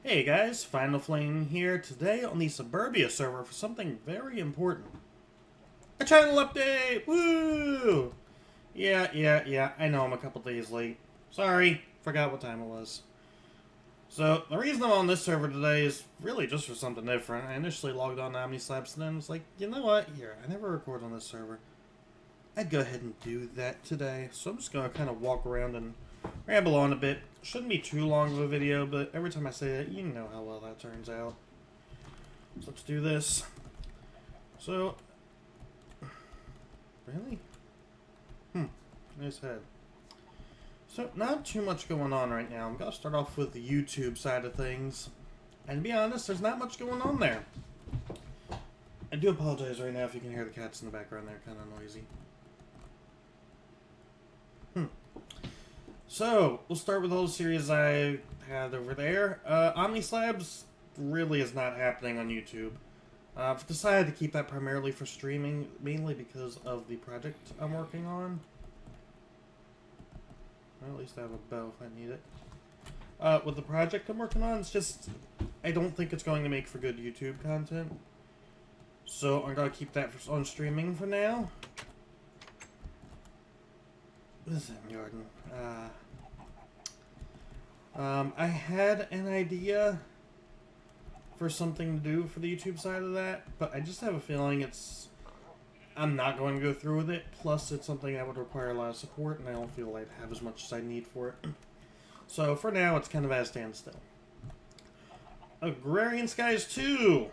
Hey guys, Final Flame here today on the Suburbia server for something very important. A channel update! Woo! Yeah, I know I'm a couple days late. Sorry, forgot what time it was. So, the reason I'm on this server today is really just for something different. I initially logged on to OmniSlabs and then was like, you know what? Here, I never record on this server. I'd go ahead and do that today. So I'm just going to kind of walk around and ramble on a bit. Shouldn't be too long of a video, but every time I say that, you know how well that turns out. So let's do this. So, really? Nice head. So, not too much going on right now. I'm going to start off with the YouTube side of things. And to be honest, there's not much going on there. I do apologize right now if you can hear the cats in the background. They're kind of noisy. So, we'll start with the whole series I had over there. OmniSlabs really is not happening on YouTube. I've decided to keep that primarily for streaming, mainly because of the project I'm working on. Well, at least I have a bow if I need it. With the project I'm working on, it's just, I don't think it's going to make for good YouTube content. So, I'm going to keep that on streaming for now. Listen, Jordan. I had an idea for something to do for the YouTube side of that, but I just have a feeling I'm not going to go through with it. Plus, it's something that would require a lot of support, and I don't feel I'd have as much as I need for it. So, for now, it's kind of at a standstill. Agrarian Skies 2!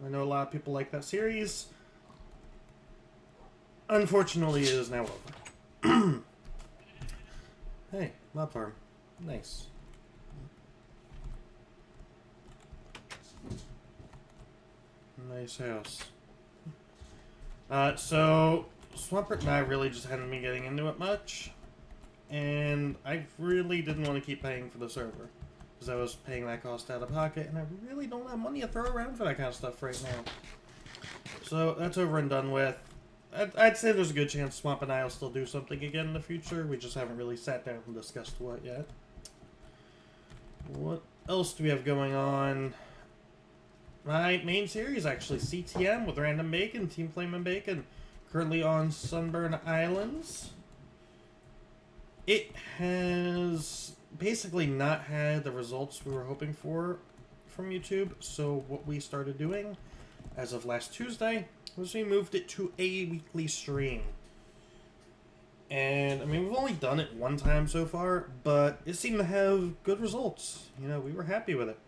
I know a lot of people like that series. Unfortunately, it is now over. Hey, mob farm. Nice. Nice house. So, Swampert and I really just hadn't been getting into it much. And I really didn't want to keep paying for the server. Because I was paying that cost out of pocket, and I really don't have money to throw around for that kind of stuff right now. So, that's over and done with. I'd say there's a good chance Swamp and I will still do something again in the future. We just haven't really sat down and discussed what yet. What else do we have going on? My main series, actually, CTM with Random Bacon, Team Flame and Bacon. Currently on Sunburn Islands. It has basically not had the results we were hoping for from YouTube. So what we started doing, as of last Tuesday, was we moved it to a weekly stream. And, I mean, we've only done it one time so far, but it seemed to have good results. You know, we were happy with it.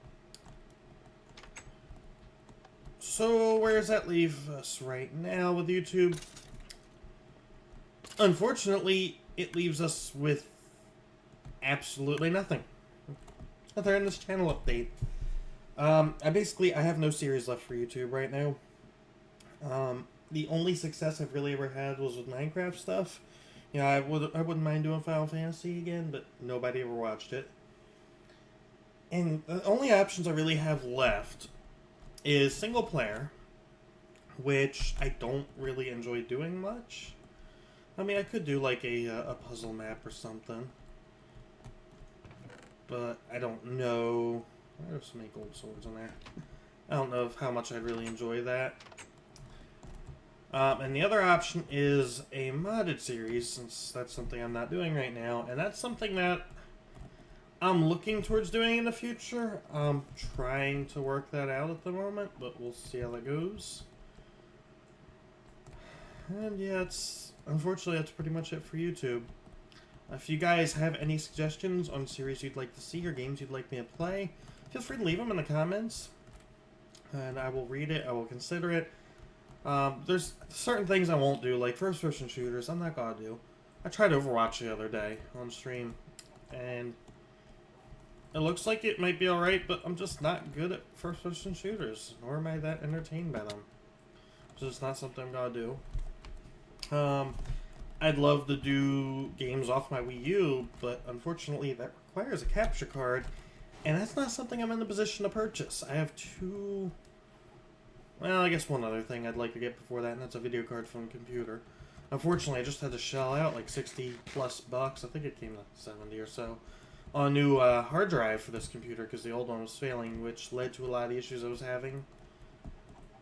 So, where does that leave us right now with YouTube? Unfortunately, it leaves us with absolutely nothing. Other than this channel update. I have no series left for YouTube right now. The only success I've really ever had was with Minecraft stuff. You know, I wouldn't mind doing Final Fantasy again, but nobody ever watched it. And the only options I really have left is single player, which I don't really enjoy doing much. I mean, I could do like a puzzle map or something, but I don't know. There's so many gold swords in there. I don't know how much I'd really enjoy that. And the other option is a modded series, since that's something I'm not doing right now, and that's something that I'm looking towards doing in the future. I'm trying to work that out at the moment, but we'll see how that goes. And yeah, unfortunately, that's pretty much it for YouTube. If you guys have any suggestions on series you'd like to see or games you'd like me to play, feel free to leave them in the comments, and I will read it, I will consider it. There's certain things I won't do, like first-person shooters, I'm not gonna do. I tried Overwatch the other day on stream, and it looks like it might be alright, but I'm just not good at first-person shooters, nor am I that entertained by them. So it's not something I'm gonna do. I'd love to do games off my Wii U, but unfortunately that requires a capture card, and that's not something I'm in the position to purchase. I have I guess one other thing I'd like to get before that, and that's a video card from a computer. Unfortunately, I just had to shell out like 60 plus bucks. I think it came to 70 or so on a new hard drive for this computer because the old one was failing, which led to a lot of the issues I was having.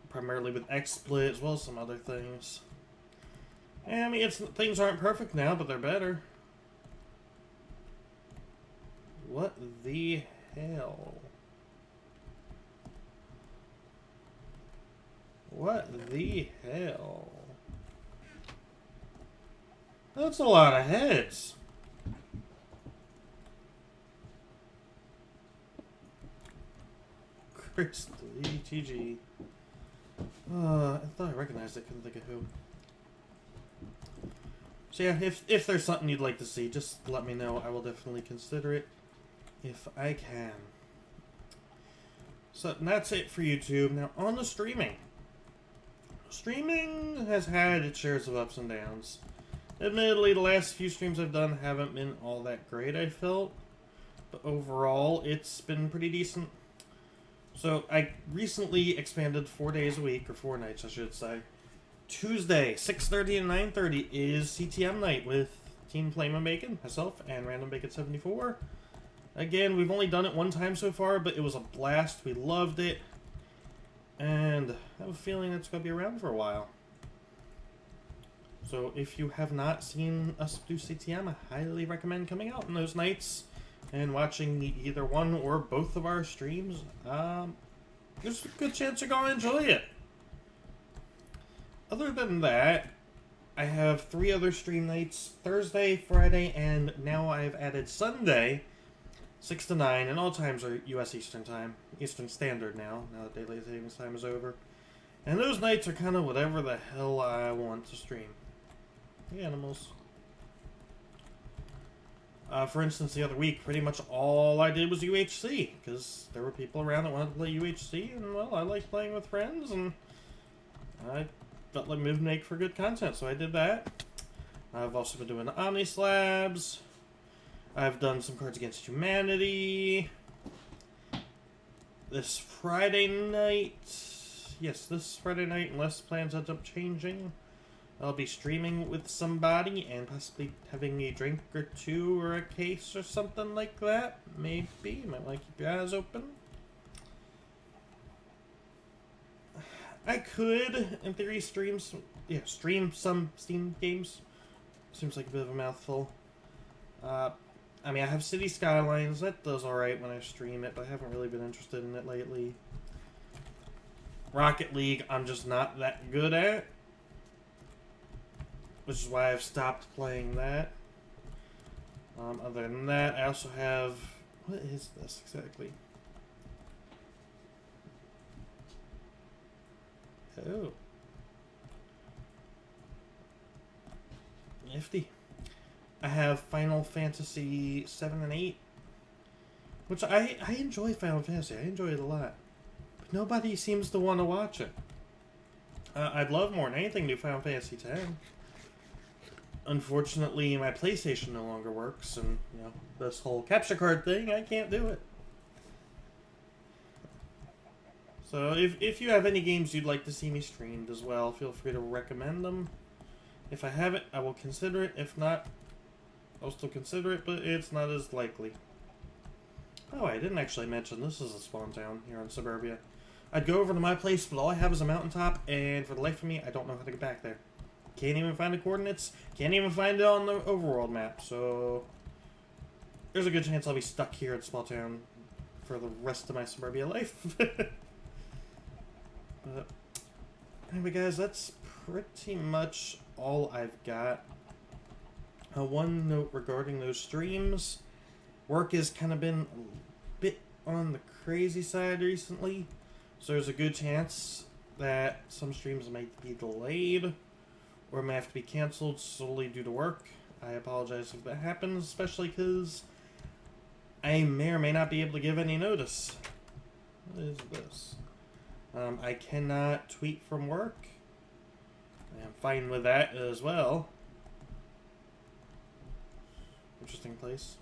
Primarily with XSplit as well as some other things. And I mean, things aren't perfect now, but they're better. What the hell? What the hell? That's a lot of heads. Chris, ETG. I thought I recognized it, couldn't think of who. So yeah, if there's something you'd like to see, just let me know. I will definitely consider it if I can. So that's it for YouTube. Now on the streaming. Streaming has had its shares of ups and downs. Admittedly, the last few streams I've done haven't been all that great, I felt. But overall, it's been pretty decent. So, I recently expanded 4 days a week, or 4 nights, I should say. Tuesday, 6:30 and 9:30 is CTM night with Team Flame and Bacon, myself, and Random Bacon 74. Again, we've only done it one time so far, but it was a blast. We loved it. And I have a feeling it's going to be around for a while. So if you have not seen us do CTM, I highly recommend coming out on those nights and watching either one or both of our streams. There's a good chance you're going to enjoy it. Other than that, I have 3 other stream nights, Thursday, Friday, and now I've added Sunday, 6 to 9, and all times are U.S. Eastern Time. Eastern Standard now that Daylight Savings Time is over. And those nights are kind of whatever the hell I want to stream. The animals. For instance, the other week, pretty much all I did was UHC, because there were people around that wanted to play UHC, and, well, I like playing with friends, and I felt like moved make for good content, so I did that. I've also been doing the Omni Slabs. I've done some Cards Against Humanity. This Friday night, this Friday night, unless plans end up changing, I'll be streaming with somebody and possibly having a drink or two or a case or something like that. Maybe. You might want to keep your eyes open. I could, in theory, stream some Steam games. Seems like a bit of a mouthful. I mean, I have City Skylines. That does alright when I stream it, but I haven't really been interested in it lately. Rocket League, I'm just not that good at. Which is why I've stopped playing that. Other than that, I also have... What is this exactly? Oh. Nifty. I have Final Fantasy 7 and 8. Which I enjoy Final Fantasy. I enjoy it a lot. But nobody seems to want to watch it. I'd love more than anything to do Final Fantasy 10. Unfortunately, my PlayStation no longer works, and, you know, this whole capture card thing, I can't do it. So, if you have any games you'd like to see me streamed as well, feel free to recommend them. If I have it, I will consider it. If not, I'll still consider it, but it's not as likely. Oh, I didn't actually mention this is a spawn town here in Suburbia. I'd go over to my place, but all I have is a mountaintop, and for the life of me, I don't know how to get back there. Can't even find the coordinates. Can't even find it on the overworld map. So there's a good chance I'll be stuck here at Small Town for the rest of my Suburbia life. But anyway, guys, that's pretty much all I've got. One note regarding those streams. Work has kind of been a bit on the crazy side recently. So there's a good chance that some streams might be delayed or may have to be canceled solely due to work. I apologize if that happens, especially because I may or may not be able to give any notice. What is this? I cannot tweet from work. I am fine with that as well. Interesting place.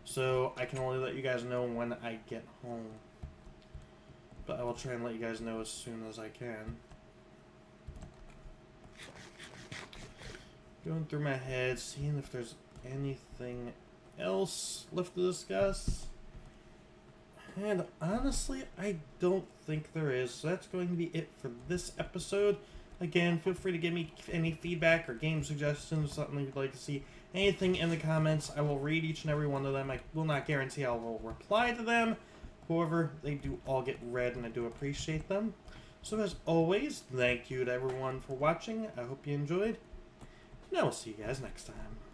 So I can only let you guys know when I get home. But I will try and let you guys know as soon as I can. Going through my head, seeing if there's anything else left to discuss? And honestly, I don't think there is. So that's going to be it for this episode. Again, feel free to give me any feedback or game suggestions, something you'd like to see. Anything in the comments, I will read each and every one of them. I will not guarantee I will reply to them. However, they do all get read, and I do appreciate them. So as always, thank you to everyone for watching. I hope you enjoyed, and I will see you guys next time.